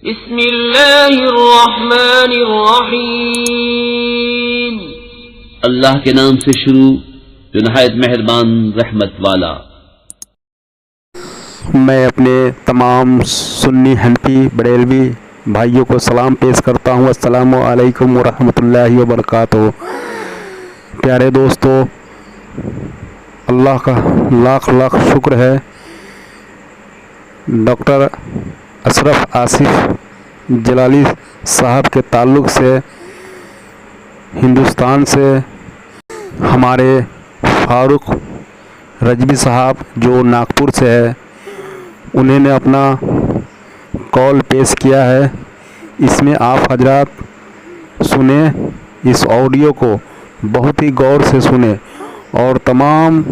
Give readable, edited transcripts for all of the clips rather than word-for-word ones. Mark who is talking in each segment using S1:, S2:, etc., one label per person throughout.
S1: بسم اللہ الرحمن الرحیم،
S2: اللہ کے نام سے شروع جو نہایت مہربان رحمت والا۔
S3: میں اپنے تمام سنی حنفی بریلوی بھائیوں کو سلام پیش کرتا ہوں۔ السلام علیکم ورحمۃ اللہ وبرکاتہ۔ پیارے دوستو، اللہ کا لاکھ لاکھ شکر ہے، ڈاکٹر اشرف آصف جلالی صاحب کے تعلق سے ہندوستان سے ہمارے فاروق رجبی صاحب جو ناگپور سے ہے، انہوں نے اپنا کال پیش کیا ہے۔ اس میں آپ حضرات سنیں، اس آڈیو کو بہت ہی غور سے سنیں اور تمام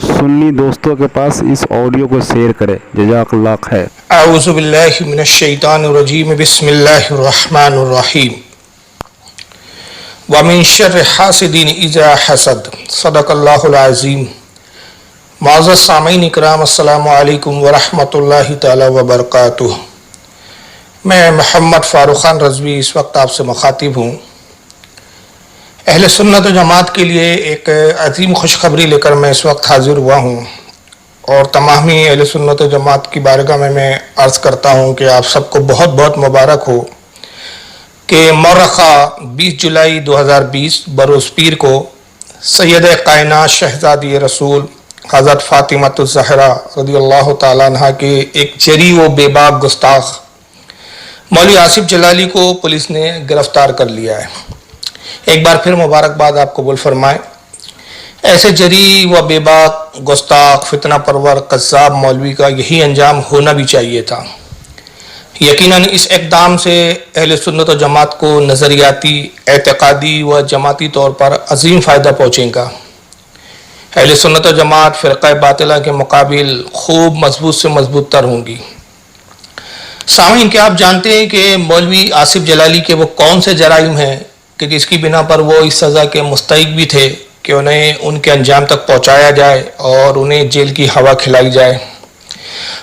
S3: سنی دوستوں کے پاس اس آڈیو کو شیئر کریں۔ جزاک اللہ خیر۔
S4: اعوذ باللہ من الشیطان الرجیم، بسم اللہ الرحمن الرحیم۔ ومن شر حاسد اذا حسد، صدق اللہ العظیم۔ معزز سامعین اکرام، السلام علیکم ورحمۃ اللہ تعالی وبرکاتہ۔ میں محمد فاروق خان رضوی اس وقت آپ سے مخاطب ہوں۔ اہل سنت و جماعت کے لیے ایک عظیم خوشخبری لے کر میں اس وقت حاضر ہوا ہوں، اور تمامی اہل سنت و جماعت کی بارگاہ میں عرض کرتا ہوں کہ آپ سب کو بہت بہت مبارک ہو کہ مورخہ 20 جولائی 2020 بروز پیر کو سید کائنات شہزادی رسول حضرت فاطمۃ الزہرا رضی اللہ تعالیٰ عنہ کے ایک جری و بے باک گستاخ مولوی آصف جلالی کو پولیس نے گرفتار کر لیا ہے۔ ایک بار پھر مبارکباد آپ قبول فرمائیں۔ ایسے جری و بے باک گستاخ فتنہ پرور قذاب مولوی کا یہی انجام ہونا بھی چاہیے تھا۔ یقیناً اس اقدام سے اہل سنت و جماعت کو نظریاتی، اعتقادی و جماعتی طور پر عظیم فائدہ پہنچے گا۔ اہل سنت و جماعت فرقہ باطلہ کے مقابل خوب مضبوط سے مضبوط تر ہوں گی۔ سامعین، کیا آپ جانتے ہیں کہ مولوی آصف جلالی کے وہ کون سے جرائم ہیں کہ جس کی بنا پر وہ اس سزا کے مستحق بھی تھے کہ انہیں ان کے انجام تک پہنچایا جائے اور انہیں جیل کی ہوا کھلائی جائے؟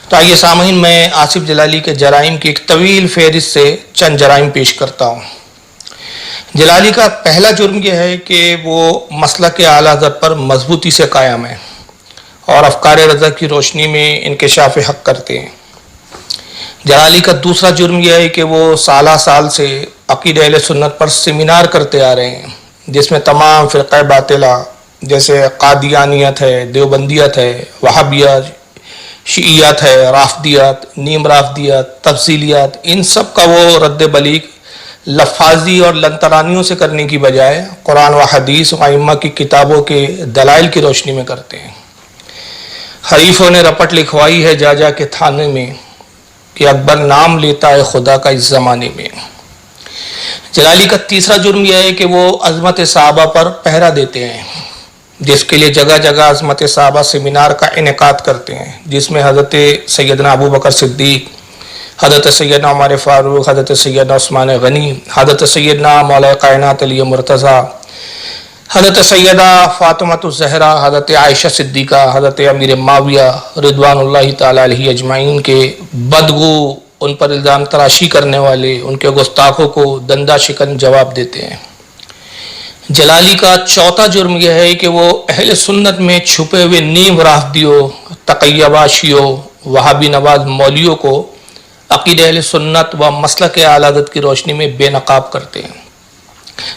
S4: تو آئیے سامعین، میں آصف جلالی کے جرائم کی ایک طویل فہرست سے چند جرائم پیش کرتا ہوں۔ جلالی کا پہلا جرم یہ ہے کہ وہ مسلک اعلیٰ حضرت پر مضبوطی سے قائم ہے اور افکار رضا کی روشنی میں انکشاف حق کرتے ہیں۔ جلالی کا دوسرا جرم یہ ہے کہ وہ سالہ سال سے عقیدہ اہل سنت پر سیمینار کرتے آ رہے ہیں، جس میں تمام فرقہ باطلہ جیسے قادیانیت ہے، دیوبندیت ہے، وہابیت، شیعیت ہے، رافضیت، نیم رافضیت، تفضیلیت، ان سب کا وہ رد بلیغ لفاظی اور لنترانیوں سے کرنے کی بجائے قرآن و حدیث و ائمہ کی کتابوں کے دلائل کی روشنی میں کرتے ہیں۔ حریفوں نے رپٹ لکھوائی ہے جا جا کے تھانے میں کہ اکبر نام لیتا ہے خدا کا اس زمانے میں۔ جلالی کا تیسرا جرم یہ ہے کہ وہ عظمت صحابہ پر پہرا دیتے ہیں، جس کے لیے جگہ جگہ عظمت صحابہ سیمینار کا انعقاد کرتے ہیں، جس میں حضرت سیدنا ابو بکر صدیق، حضرت سیدنا عمر فاروق، حضرت سیدنا عثمان غنی، حضرت سیدنا مولا کائنات علی مرتضیٰ، حضرت سیدہ فاطمۃ الزہرا، حضرت عائشہ صدیقہ، حضرت امیر معاویہ رضوان اللہ تعالیٰ علیہ اجمعین کے بدگو، ان پر الزام تراشی کرنے والے ان کے گستاخوں کو دندہ شکن جواب دیتے ہیں۔ جلالی کا چوتھا جرم یہ ہے کہ وہ اہل سنت میں چھپے ہوئے نیم رافضیوں، تقیہ باشیوں، وہابی نواز مولویوں کو عقیدہ اہل سنت و مسلک اعلیٰ حضرت کی روشنی میں بے نقاب کرتے ہیں۔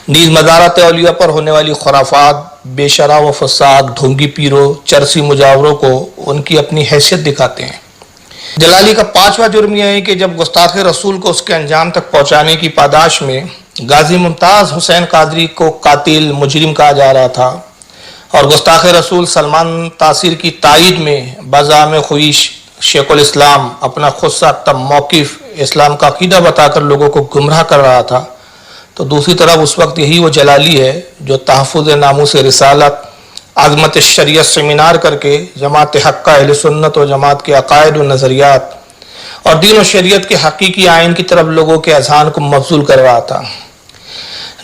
S4: نیز مزارات اولیاء پر ہونے والی خرافات، بے شرع و فساد، ڈھونگی پیروں، چرسی مجاوروں کو ان کی اپنی حیثیت دکھاتے ہیں۔ جلالی کا پانچواں جرم یہ ہے کہ جب گستاخ رسول کو اس کے انجام تک پہنچانے کی پاداش میں غازی ممتاز حسین قادری کو قاتل مجرم کہا جا رہا تھا، اور گستاخ رسول سلمان تاثیر کی تائید میں بزعم خویش شیخ الاسلام اپنا خود ساختہ موقف اسلام کا عقیدہ بتا کر لوگوں کو گمراہ کر رہا تھا، تو دوسری طرف اس وقت یہی وہ جلالی ہے جو تحفظ ناموس رسالت، عظمت شریعت سیمینار کر کے جماعت حق کا اہل سنت و جماعت کے عقائد و نظریات اور دین و شریعت کے حقیقی آئین کی طرف لوگوں کے اذہان کو مبذول کر رہا تھا۔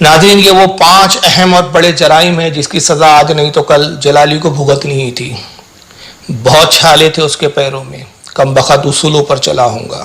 S4: ناظرین، یہ وہ 5 اہم اور بڑے جرائم ہیں جس کی سزا آج نہیں تو کل جلالی کو بھگتنی ہی تھی۔ بہت چھالے تھے اس کے پیروں میں، کم بخت اصولوں پر چلا ہوں گا۔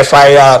S4: FIR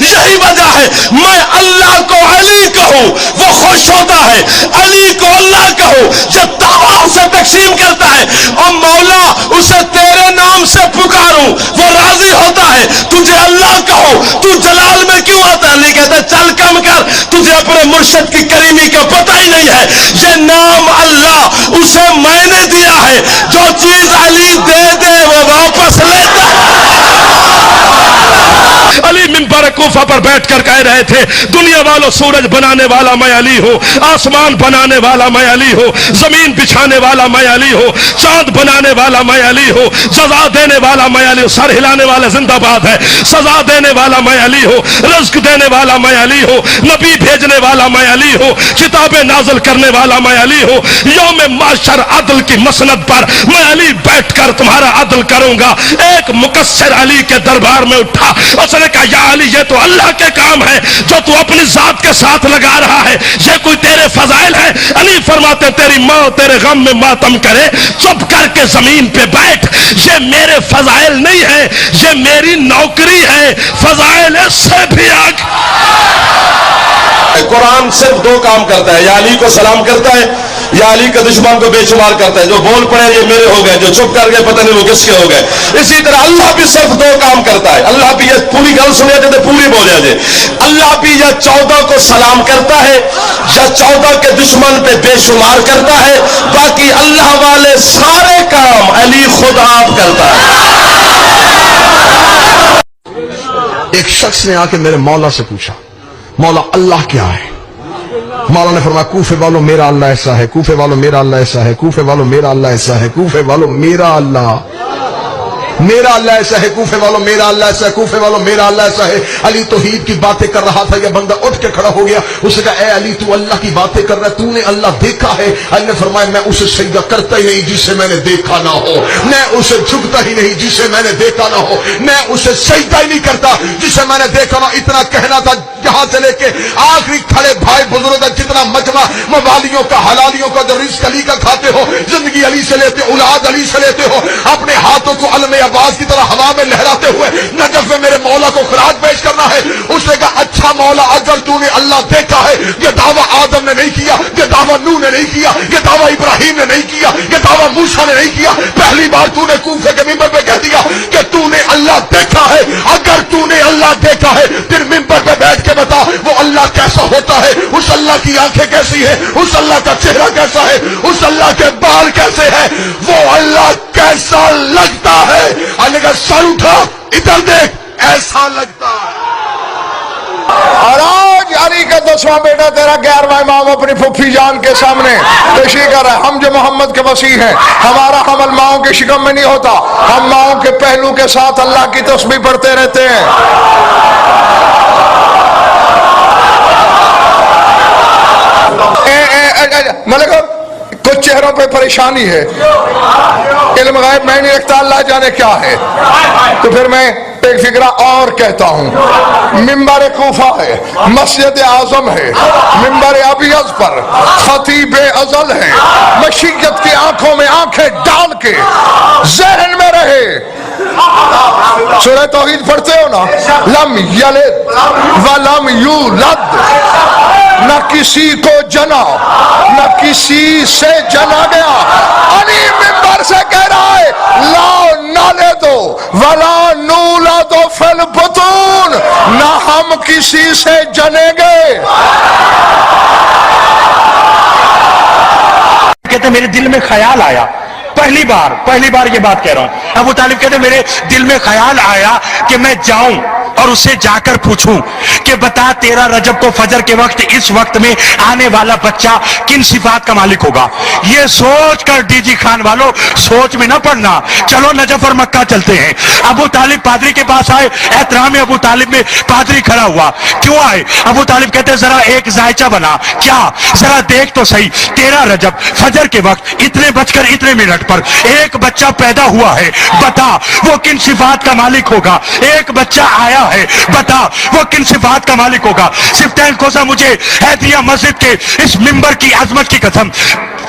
S5: یہی وجہ ہے میں اللہ کو علی کہوں وہ خوش ہوتا ہے، علی کو اللہ کہوں جو دعویٰ اسے تقسیم کرتا ہے، اور مولا اسے تیرے نام سے پکاروں وہ راضی ہوتا ہے، تجھے اللہ کہو تو جلال میں کیوں آتا ہے؟ علی کہتا ہے چل کم کر، تجھے اپنے مرشد کی کریمی کا پتہ ہی نہیں ہے، یہ نام اللہ اسے میں نے دیا ہے، جو چیز علی دے دے وہ واپس لیتا ہے۔ علی منبر کوفہ پر بیٹھ کر کہہ رہے تھے دنیا والوں سورج بنانے والا میں علی ہوں، آسمان بنانے والا میں علی ہوں، زمین بچھانے والا میں علی ہوں، چاند بنانے والا میں علی ہوں، سزا دینے والا میں علی ہوں، سر ہلانے والا زندہ باد ہے، سزا دینے والا میں علی ہوں، رزق دینے والا میں علی ہوں، نبی بھیجنے والا میں علی ہوں، کتابیں نازل کرنے والا میں علی ہوں، یوم معاشر عدل کی مسند پر میں علی بیٹھ کر تمہارا عدل کروں گا۔ ایک مقصر علی کے دربار میں اٹھا، اس نے کہا یا علی یہ تو اللہ کے کام ہے جو تو اپنی ذات کے ساتھ لگا رہا ہے، یہ کوئی تیرے فضائل ہے؟ علی فرماتے تیری ماں تیرے غم میں ماتم کرے، چپ کر کے زمین پہ بیٹھ، یہ میرے فضائل نہیں ہے، یہ میری نوکری ہے، فضائل اس سے بھی آگے۔ قرآن صرف دو کام کرتا ہے، یا علی کو سلام کرتا ہے یا علی کے دشمن کو بے شمار کرتا ہے، جو بول پڑے یہ میرے ہو گئے، جو چپ کر گئے پتہ نہیں وہ کس کے ہو گئے۔ اسی طرح اللہ بھی صرف دو کام کرتا ہے، اللہ بھی یہ پوری گل سنے جائے تو پوری بولے جائے، اللہ بھی یا 14 کو سلام کرتا ہے یا 14 کے دشمن پہ بے شمار کرتا ہے، باقی اللہ والے سارے کام علی خود آپ کرتا ہے۔
S6: ایک شخص نے آ کے میرے مولا سے پوچھا مولا اللہ کیا ہے؟ مولا نے فرمایا کوفے والوں میرا اللہ ایسا ہے، کوفے والوں میرا اللہ ایسا ہے، کوفے والوں میرا اللہ ایسا ہے، کوفے والوں میرا اللہ ایسا ہے، کوفے والوں میرا اللہ ایسا ہے، کوفے والوں میرا اللہ ایسا ہے۔ علی توحید کی باتیں کر رہا تھا، یہ بندہ اٹھ کے کھڑا ہو گیا، اس نے کہا اے علی تو اللہ کی باتیں کر رہا ہے، تو نے اللہ دیکھا ہے؟ علی نے فرمایا میں اسے سجدہ کرتا ہی نہیں جسے میں نے دیکھا نہ ہو، میں اسے جھکتا ہی نہیں جسے میں نے دیکھا نہ ہو، میں اسے سجدہ ہی نہیں کرتا جسے میں نے دیکھا نہ۔ اتنا کہنا تھا یہاں سے لے کے آخری کھڑے بھائی بزرگ تک جتنا مجمع موالیوں کا حلالیوں کا جو رزق علی کا کھاتے ہو، زندگی علی سے لیتے، اولاد علی سے لیتے ہو، اپنے ہاتھوں کو علم عباس کی طرح ہوا میں لہراتے ہوئے نجف میں میرے مولا کو خراج پیش کرنا ہے۔ اس نے کہا اچھا مولا اگر تو نے اللہ دیکھا ہے، یہ دعویٰ آدم نے نہیں کیا، یہ دعویٰ نوح نے نہیں کیا، یہ دعویٰ ابراہیم نے نہیں کیا، یہ دعویٰ موسیٰ نے نہیں کیا، پہلی بار تو نے کوفے کے منبر پہ کہہ دیا کہ تو نے اللہ دیکھا ہے۔ اگر تو نے اللہ دیکھا ہے پھر منبر پہ بیٹھ کے بتا وہ اللہ کیسا ہوتا ہے، اس اللہ کی آنکھیں کیسی ہے، اس اللہ کا چہرہ کیسا ہے، اس اللہ کے بال کیسے ہیں، وہ اللہ کیسا لگتا ہے؟ اللہ کا سر اٹھا ادھر دیکھ ایسا لگتا ہے۔
S7: اور آج علی کا 10واں بیٹا تیرا 11واں امام اپنی پھوپھی جان کے سامنے پیشی کر رہا ہے۔ ہم جو محمد کے مسیح ہیں، ہمارا حمل ماؤں کے شکم میں نہیں ہوتا، ہم ماؤں کے پہلو کے ساتھ اللہ کی تسبیح پڑھتے رہتے ہیں۔ ملک کچھ چہروں پہ پریشانی ہے، علم غیب میں نہیں رکھتا، اللہ جانے کیا ہے، تو پھر میں ایک فکرہ اور کہتا ہوں۔ منبر کوفہ ہے، مسجد اعظم ہے، منبر ابیض پر خطیب ازل ہے، مشیت کی آنکھوں میں آنکھیں ڈال کے ذہن میں رہے۔ سورہ توحید پڑھتے ہو نا، لم یلد ولم یولد، نہ کسی کو جنا نہ کسی سے جنا گیا۔ علی منبر سے کہہ رہا ہے لا نلدو ولا نولدو فی البطون، نہ ہم کسی سے جنیں گے۔
S8: کہتے میرے دل میں خیال آیا، پہلی بار یہ بات کہہ رہا ہوں، ابو طالب کہتے میرے دل میں خیال آیا کہ میں جاؤں اور اس سے جا کر پوچھوں کہ بتا تیرا رجب کو فجر کے وقت اس وقت میں آنے والا بچہ کن صفات کا مالک ہوگا۔ یہ سوچ کر ڈی جی خان والوں سوچ میں نہ پڑنا، چلو نجف اور مکہ چلتے ہیں۔ ابو طالب پادری کے پاس آئے، احترام ابو طالب میں پادری کھڑا ہوا، کیوں آئے؟ ابو طالب کہتے ذرا ایک ذائچہ بنا، کیا؟ ذرا دیکھ تو صحیح، تیرا رجب فجر کے وقت اتنے بج کر اتنے منٹ پر ایک بچہ پیدا ہوا ہے، بتا وہ کن صفات کا مالک ہوگا۔ ایک بچہ آیا ہے, بتا وہ کن صفات کا مالک ہوگا. صفتین کوسا مجھے ہیدیہ مسجد کے اس ممبر کی عظمت کی قسم,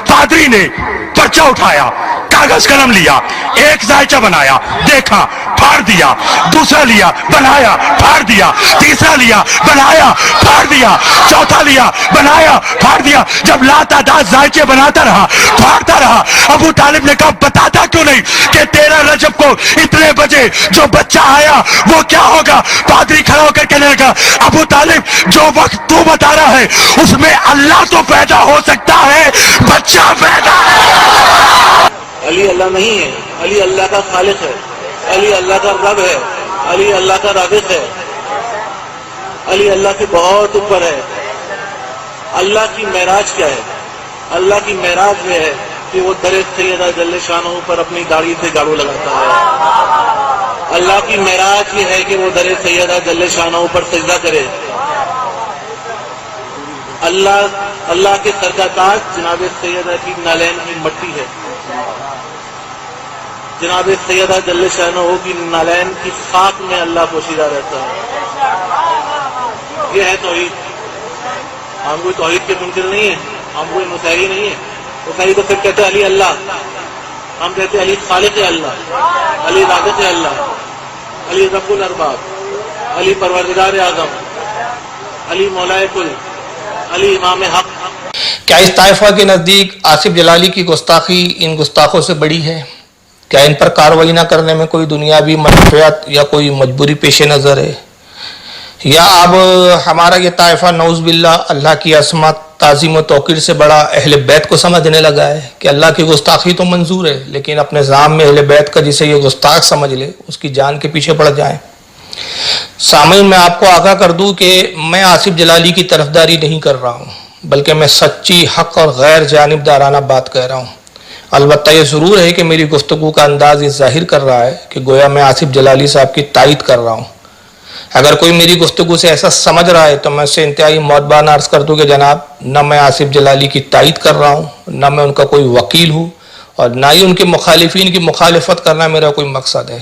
S8: پادری نے پرچہ اٹھایا, کاغذ قلم لیا, ایک ذائچہ بنایا, دیکھا, پھاڑ دیا, دوسرا لیا, بنایا, پھاڑ دیا, تیسرا لیا, بنایا, پھاڑ دیا, چوتھا لیا, بنایا, پھاڑ دیا. جب لا تعداد ذائچے بناتا رہا, پھاڑتا رہا, ابو طالب نے کہا بتاتا کیوں نہیں کہ 13 رجب کو اتنے بجے جو بچہ آیا وہ کیا ہوگا. پادری کھڑا ہو کر کہنے لگا, ابو طالب جو وقت تو بتا رہا ہے اس میں اللہ تو پیدا ہو سکتا ہے, بچہ پیدا ہے.
S9: علی اللہ نہیں ہے, علی اللہ کا خالق ہے, علی اللہ کا رب ہے, علی اللہ کا رازق ہے, علی اللہ کے بہت اوپر ہے. اللہ کی معراج کیا ہے؟ اللہ کی معراج یہ ہے کہ وہ در سیدہ جل شانہ پر اپنی داڑھی سے جھاڑو لگاتا ہے. اللہ کی معراج یہ ہے کہ وہ در سیدہ جل شانہ پر سجدہ کرے. اللہ کے سر کا تاج جناب سیدہ کی نالین کی مٹی ہے. جناب سیدہ جل شانہ کی نالین کی خاک میں اللہ پوشیدہ رہتا ہے. یہ ہے توحید. ہم کوئی توحید کے منکر نہیں ہیں, ہم کوئی مسیحی نہیں ہیں. مسیحی تو صرف کہتے ہیں علی اللہ, ہم کہتے ہیں علی خالق اللہ, علی رازق اللہ, علی رب الارباب, علی پروردگار اعظم, علی مولائے کل, علی امام حق.
S4: کیا اس طائفہ کے نزدیک آصف جلالی کی گستاخی ان گستاخوں سے بڑی ہے؟ کیا ان پر کارروائی نہ کرنے میں کوئی دنیاوی منفعت یا کوئی مجبوری پیش نظر ہے؟ یا اب ہمارا یہ طائفہ نعوذ باللہ اللہ کی عصمت, تعظیم و توقیر سے بڑا اہل بیت کو سمجھنے لگا ہے کہ اللہ کی گستاخی تو منظور ہے لیکن اپنے ذام میں اہل بیت کا جسے یہ گستاخ سمجھ لے اس کی جان کے پیچھے پڑ جائیں. سامعین, میں آپ کو آگاہ کر دوں کہ میں آصف جلالی کی طرفداری نہیں کر رہا ہوں, بلکہ میں سچی, حق اور غیر جانبدارانہ بات کہہ رہا ہوں. البتہ یہ ضرور ہے کہ میری گفتگو کا انداز یہ ظاہر کر رہا ہے کہ گویا میں آصف جلالی صاحب کی تائید کر رہا ہوں. اگر کوئی میری گفتگو سے ایسا سمجھ رہا ہے تو میں اسے انتہائی مؤدبانہ عرض کر دوں کہ جناب, نہ میں آصف جلالی کی تائید کر رہا ہوں, نہ میں ان کا کوئی وکیل ہوں, اور نہ ہی ان کے مخالفین کی مخالفت کرنا میرا کوئی مقصد ہے.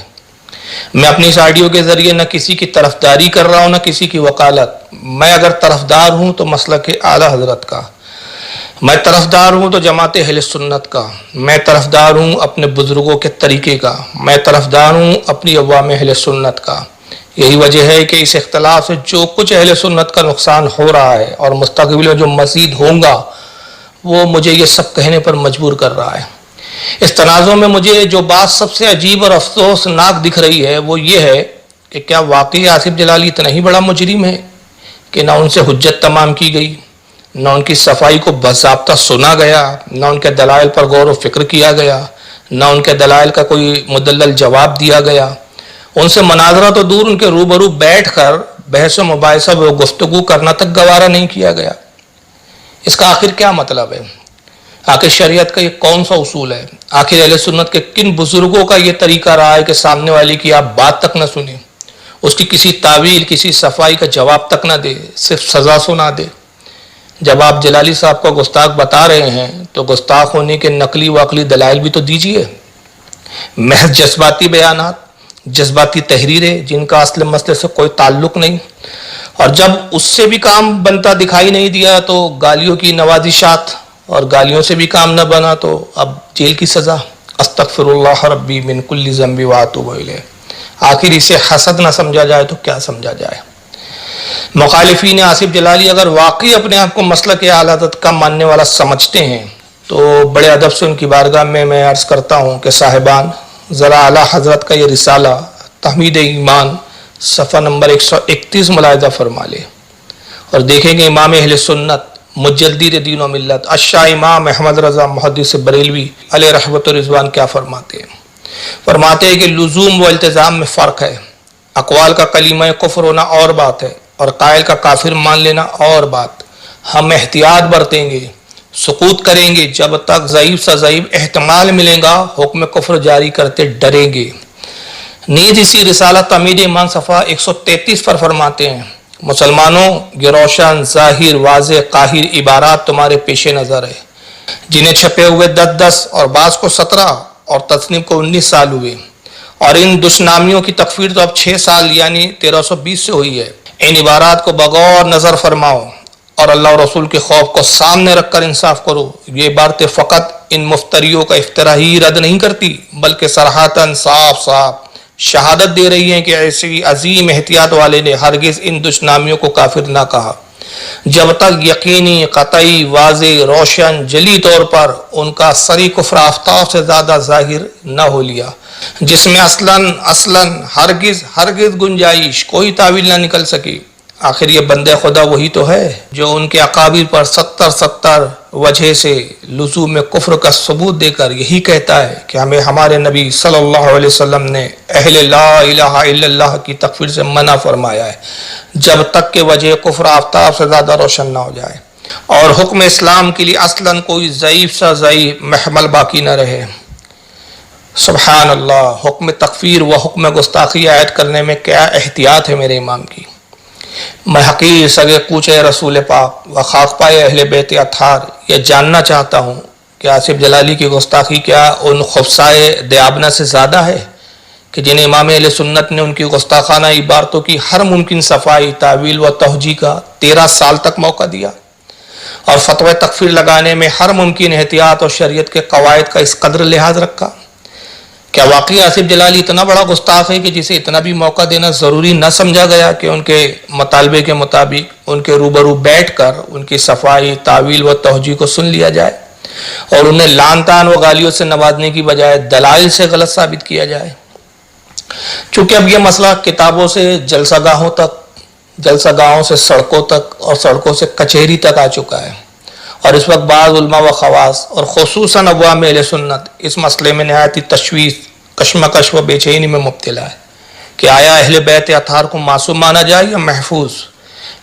S4: میں اپنی اس آڈیو کے ذریعے نہ کسی کی طرفداری کر رہا ہوں نہ کسی کی وکالت. میں اگر طرفدار ہوں تو مسلک اعلیٰ حضرت کا, میں طرفدار ہوں تو جماعت اہل سنت کا, میں طرفدار ہوں اپنے بزرگوں کے طریقے کا, میں طرفدار ہوں اپنی عوام اہل سنت کا. یہی وجہ ہے کہ اس اختلاف سے جو کچھ اہل سنت کا نقصان ہو رہا ہے اور مستقبل میں جو مزید ہوگا وہ مجھے یہ سب کہنے پر مجبور کر رہا ہے. اس تنازع میں مجھے جو بات سب سے عجیب اور افسوسناک دکھ رہی ہے وہ یہ ہے کہ کیا واقعی آصف جلالی اتنا ہی بڑا مجرم ہے کہ نہ ان سے حجت تمام کی گئی, نہ ان کی صفائی کو باضابطہ سنا گیا, نہ ان کے دلائل پر غور و فکر کیا گیا, نہ ان کے دلائل کا کوئی مدلل جواب دیا گیا. ان سے مناظرہ تو دور, ان کے روبرو بیٹھ کر بحث و مباحثہ و گفتگو کرنا تک گوارا نہیں کیا گیا. اس کا آخر کیا مطلب ہے؟ آخر شریعت کا یہ کون سا اصول ہے؟ آخر اہل سنت کے کن بزرگوں کا یہ طریقہ رہا ہے کہ سامنے والے کی آپ بات تک نہ سنیں, اس کی کسی تعویل, کسی صفائی کا جواب تک نہ دے, صرف سزا سنا دے؟ جب آپ جلالی صاحب کو گستاخ بتا رہے ہیں تو گستاخ ہونے کے نقلی و عقلی دلائل بھی تو دیجیے. محض جذباتی بیانات, جذباتی تحریریں جن کا اصل مسئلے سے کوئی تعلق نہیں, اور جب اس سے بھی کام بنتا دکھائی نہیں دیا تو گالیوں کی نوازشات, اور گالیوں سے بھی کام نہ بنا تو اب جیل کی سزا. استغفر اللہ ربی من کل ذنب واتوب الیہ. آخر اسے حسد نہ سمجھا جائے تو کیا سمجھا جائے؟ مخالفین آصف جلالی اگر واقعی اپنے آپ کو مسلک اعلیٰ حضرت کا ماننے والا سمجھتے ہیں تو بڑے ادب سے ان کی بارگاہ میں عرض کرتا ہوں کہ صاحبان, ذرا اعلیٰ حضرت کا یہ رسالہ تحمید ایمان صفحہ نمبر 131 ملاحظہ فرما لے اور دیکھیں گے امام اہل سنت مجدد دین و ملت الشاہ امام احمد رضا محدث بریلوی علیہ رحمت و رضوان کیا فرماتے ہیں. فرماتے ہیں کہ لزوم و التزام میں فرق ہے. اقوال کا کلمہ کفر ہونا اور بات ہے اور قائل کا کافر مان لینا اور بات. ہم احتیاط برتیں گے, سکوت کریں گے جب تک ضعیف سے ضعیف احتمال ملے گا, حکم کفر جاری کرتے ڈریں گے. نیز اسی رسالہ تحمید ایمان صفحہ 133 پر فرماتے ہیں, مسلمانوں یہ روشن ظاہر واضح قاہر عبارات تمہارے پیش نظر ہے جنہیں چھپے ہوئے 10 اور بعض کو 17 اور تصنیف کو 19 سال ہوئے, اور ان دشنامیوں کی تکفیر تو اب 6 سال یعنی 1320 سے ہوئی ہے۔ ان عبارات کو بغور نظر فرماؤ اور اللہ اور رسول کے خوف کو سامنے رکھ کر انصاف کرو۔ یہ عبارتیں فقط ان مفتریوں کا افتراء ہی رد نہیں کرتی بلکہ صراحتاً صاف صاف شہادت دے رہی ہیں کہ ایسی عظیم احتیاط والے نے ہرگز ان دشنامیوں کو کافر نہ کہا جب تک یقینی، قطعی، واضح، روشن، جلی طور پر ان کا سری کفر آفتاب سے زیادہ ظاہر نہ ہو لیا، جس میں اصلاً ہرگز گنجائش کوئی تعویل نہ نکل سکی۔ آخر یہ بندے خدا وہی تو ہے جو ان کے اکابر پر 70 وجہ سے لزوم کفر کا ثبوت دے کر یہی کہتا ہے کہ ہمیں ہمارے نبی صلی اللہ علیہ وسلم نے اہل لا الہ الا اللہ کی تکفیر سے منع فرمایا ہے جب تک کہ وجہ کفر آفتاب سے زیادہ روشن نہ ہو جائے اور حکم اسلام کے لیے اصلاً کوئی ضعیف سا ضعیف محمل باقی نہ رہے۔ سبحان اللہ، حکم تکفیر و حکم گستاخی عائد کرنے میں کیا احتیاط ہے میرے امام کی۔ میں حقیر سگے کوچے رسول پاک و خاک پائے اہل بیت اطہار یہ جاننا چاہتا ہوں کہ آصف جلالی کی گستاخی کیا ان خفصائے دیابنا سے زیادہ ہے کہ جنہیں امام اہل سنت نے ان کی گستاخانہ عبارتوں کی ہر ممکن صفائی، تعویل و توجیہ کا 13 سال تک موقع دیا اور فتوی تکفیر لگانے میں ہر ممکن احتیاط اور شریعت کے قواعد کا اس قدر لحاظ رکھا؟ کیا واقعی آصف جلالی اتنا بڑا گستاخ ہے کہ جسے اتنا بھی موقع دینا ضروری نہ سمجھا گیا کہ ان کے مطالبے کے مطابق ان کے روبرو بیٹھ کر ان کی صفائی، تعویل و توجیہ کو سن لیا جائے اور انہیں لعن طعن و گالیوں سے نوازنے کی بجائے دلائل سے غلط ثابت کیا جائے؟ چونکہ اب یہ مسئلہ کتابوں سے جلسہ گاہوں تک، جلسہ گاہوں سے سڑکوں تک اور سڑکوں سے کچہری تک آ چکا ہے اور اس وقت بعض علماء و خواص اور خصوصاً عوام اہل سنت اس مسئلے میں نہایت تشویش، کشمکش و بے چینی میں مبتلا ہے کہ آیا اہل بیت اطہار کو معصوم مانا جائے یا محفوظ؟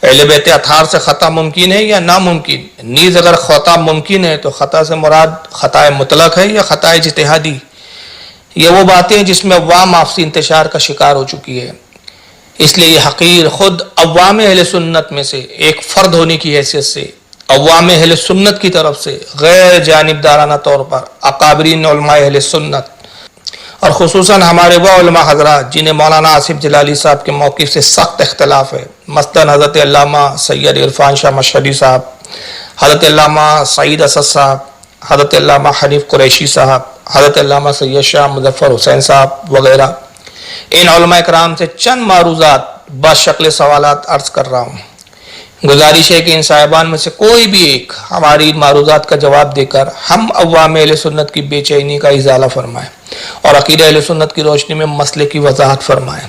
S4: اہل بیت اطہار سے خطا ممکن ہے یا ناممکن؟ نیز اگر خطا ممکن ہے تو خطا سے مراد خطا مطلق ہے یا خطا اجتہادی؟ یہ وہ باتیں جس میں عوام آپسی انتشار کا شکار ہو چکی ہے۔ اس لیے یہ حقیر خود عوام اہل سنت میں سے ایک فرد ہونے کی حیثیت سے عوام اہل سنت کی طرف سے غیر جانبدارانہ طور پر اکابرین علماء اہل سنت اور خصوصاً ہمارے وہ علماء حضرات جنہیں مولانا آصف جلالی صاحب کے موقف سے سخت اختلاف ہے، مثلاً حضرت علامہ سید عرفان شاہ مشہدی صاحب، حضرت علامہ سعید اسد صاحب، حضرت علامہ حنیف قریشی صاحب، حضرت علامہ سید شاہ مظفر حسین صاحب وغیرہ، ان علماء اکرام سے چند معروضات بشکل سوالات عرض کر رہا ہوں۔ گزارش ہے کہ ان صاحبان میں سے کوئی بھی ایک ہماری معروضات کا جواب دے کر ہم عوام اہل سنت کی بے چینی کا ازالہ فرمائیں اور عقیدہ اہل سنت کی روشنی میں مسئلے کی وضاحت فرمائیں۔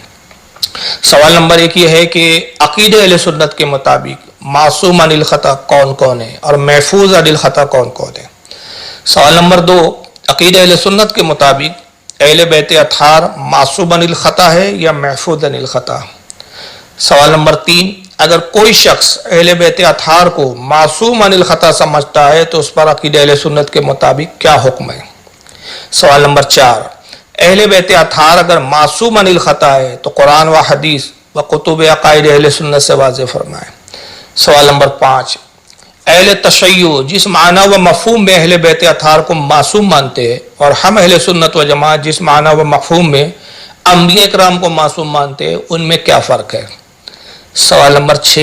S4: سوال نمبر 1 یہ ہے کہ عقیدہ اہل سنت کے مطابق معصوم عن الخطا کون کون ہے اور محفوظ عن الخطا کون کون ہے؟ سوال نمبر 2 عقیدہ اہل سنت کے مطابق اہل بیت اطہار معصوم عن الخطا ہے یا محفوظ عن الخطا؟ سوال نمبر 3 اگر کوئی شخص اہل بیت اطہار کو معصوم عن الخطا سمجھتا ہے تو اس پر عقیدہ اہل سنت کے مطابق کیا حکم ہے؟ سوال نمبر 4 اہل بیت اطہار اگر معصوم عن الخطا ہے تو قرآن و حدیث و کتب عقائد اہل سنت سے واضح فرمائیں۔ سوال نمبر 5 اہل تشیع جس معنی و مفہوم میں اہل بیت اطہار کو معصوم مانتے ہیں اور ہم اہل سنت و جماعت جس معنی و مفہوم میں انبیاء کرام کو معصوم مانتے ہیں ان میں کیا فرق ہے؟ سوال نمبر 6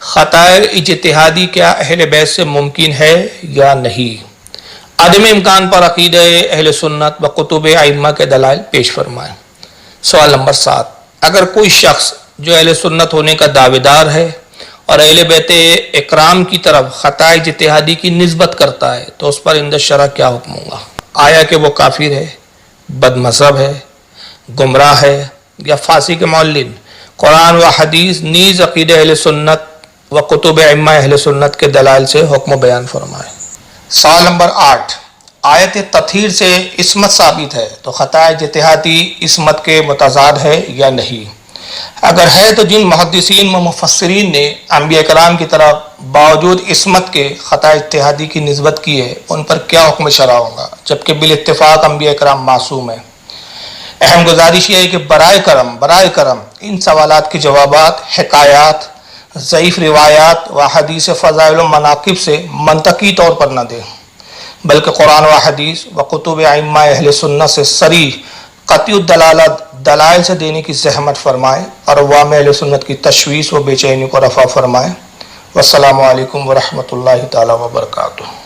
S4: خطائے اجتہادی کیا اہل بیت سے ممکن ہے یا نہیں؟ عدم امکان پر عقیدہ اہل سنت و کتب ائمہ کے دلائل پیش فرمائیں۔ سوال نمبر 7 اگر کوئی شخص جو اہل سنت ہونے کا دعوے دار ہے اور اہل بیت اکرام کی طرف خطائے اجتہادی کی نسبت کرتا ہے تو اس پر عند الشرع کیا حکم ہوگا؟ آیا کہ وہ کافر ہے، بد مذہب ہے، گمراہ ہے یا فاسق معلن؟ قرآن و حدیث نیز عقیدہ اہل سنت و کتب ائمہ اہل سنت کے دلائل سے حکم بیان فرمائے۔ سوال نمبر 8 آیت تطہیر سے عصمت ثابت ہے تو خطا اجتہادی عصمت کے متضاد ہے یا نہیں؟ اگر ہے تو جن محدثین و مفسرین نے انبیاء کرام کی طرف باوجود عصمت کے خطا اجتہادی کی نسبت کی ہے ان پر کیا حکم شرع ہوگا جبکہ بالاتفاق انبیاء کرام معصوم ہیں؟ اہم گزارش یہ ہے کہ برائے کرم ان سوالات کے جوابات حکایات، ضعیف روایات و حدیث فضائل و مناقب سے منطقی طور پر نہ دیں بلکہ قرآن و حدیث و کتب ائمہ اہل سنت سے صریح قطعی الدلالت دلائل سے دینے کی زحمت فرمائے اور عوام اہل سنت کی تشویش و بے چینی کو رفع فرمائے۔ والسلام علیکم ورحمۃ اللہ تعالی وبرکاتہ۔